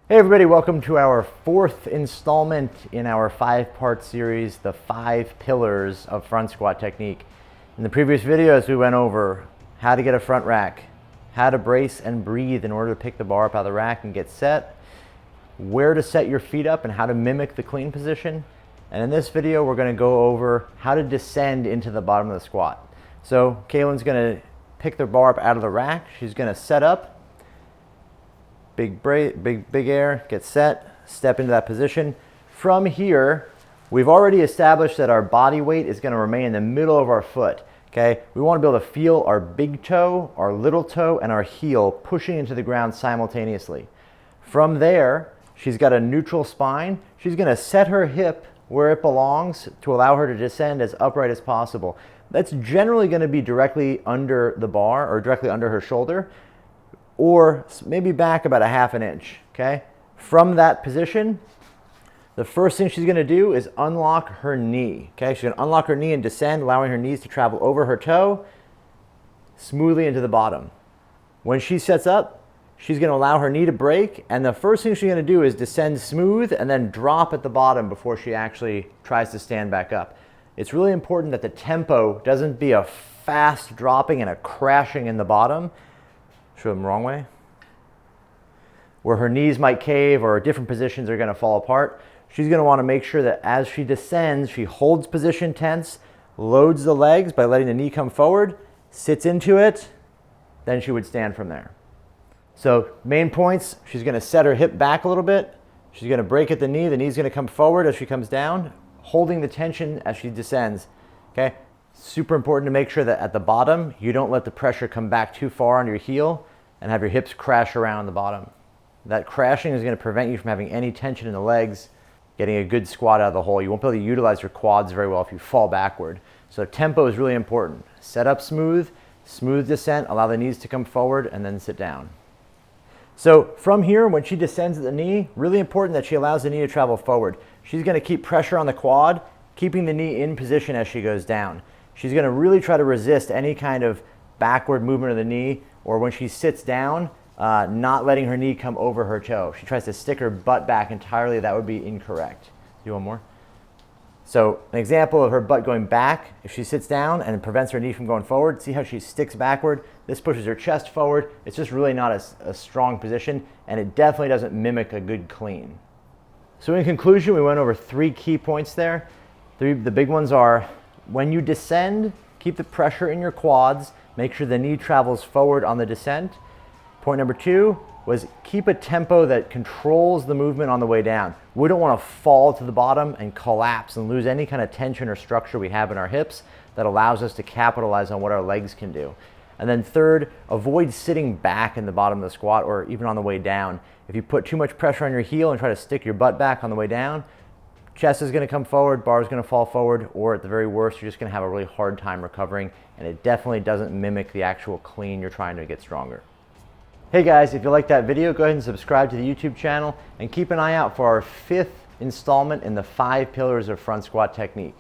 Hey everybody, welcome to our fourth installment in our 5-part series, the 5 pillars of front squat technique. In the previous videos, we went over how to get a front rack, how to brace and breathe in order to pick the bar up out of the rack and get set, where to set your feet up and how to mimic the clean position. And in this video, we're going to go over how to descend into the bottom of the squat. So Kaylin's going to pick the bar up out of the rack. She's going to set up. Big air, get set, step into that position. From here, we've already established that our body weight is going to remain in the middle of our foot. Okay, we want to be able to feel our big toe, our little toe, and our heel pushing into the ground simultaneously. From there, she's got a neutral spine. She's going to set her hip where it belongs to allow her to descend as upright as possible. That's generally going to be directly under the bar or directly under her shoulder, or maybe back about 1/2 inch, okay? From that position, the first thing she's gonna do is unlock her knee, okay? She's gonna unlock her knee and descend, allowing her knees to travel over her toe, smoothly into the bottom. When she sets up, she's gonna allow her knee to break, and the first thing she's gonna do is descend smooth and then drop at the bottom before she actually tries to stand back up. It's really important that the tempo doesn't be a fast dropping and a crashing in the bottom. Show them the wrong way, where her knees might cave or different positions are going to fall apart. She's going to want to make sure that as she descends, she holds position tense, loads the legs by letting the knee come forward, sits into it, then she would stand from there. So main points, she's going to set her hip back a little bit. She's going to break at the knee's going to come forward as she comes down, holding the tension as she descends. Okay. Super important to make sure that at the bottom, you don't let the pressure come back too far on your heel and have your hips crash around the bottom. That crashing is going to prevent you from having any tension in the legs, getting a good squat out of the hole. You won't be able to utilize your quads very well if you fall backward. So tempo is really important. Set up smooth, smooth descent, allow the knees to come forward, and then sit down. So from here, when she descends at the knee, really important that she allows the knee to travel forward. She's going to keep pressure on the quad, keeping the knee in position as she goes down. She's going to really try to resist any kind of backward movement of the knee, or when she sits down, not letting her knee come over her toe. If she tries to stick her butt back entirely, that would be incorrect. Do one more. So an example of her butt going back, if she sits down and it prevents her knee from going forward, see how she sticks backward? This pushes her chest forward. It's just really not a strong position, and it definitely doesn't mimic a good clean. So in conclusion, we went over 3 key points there. The big ones are, when you descend, keep the pressure in your quads. Make sure the knee travels forward on the descent. Point number 2 was keep a tempo that controls the movement on the way down. We don't want to fall to the bottom and collapse and lose any kind of tension or structure we have in our hips that allows us to capitalize on what our legs can do. And then third, avoid sitting back in the bottom of the squat or even on the way down. If you put too much pressure on your heel and try to stick your butt back on the way down, chest is going to come forward, bar is going to fall forward, or at the very worst, you're just going to have a really hard time recovering, and it definitely doesn't mimic the actual clean you're trying to get stronger. Hey guys, if you liked that video, go ahead and subscribe to the YouTube channel, and keep an eye out for our 5th installment in the 5 pillars of front squat technique.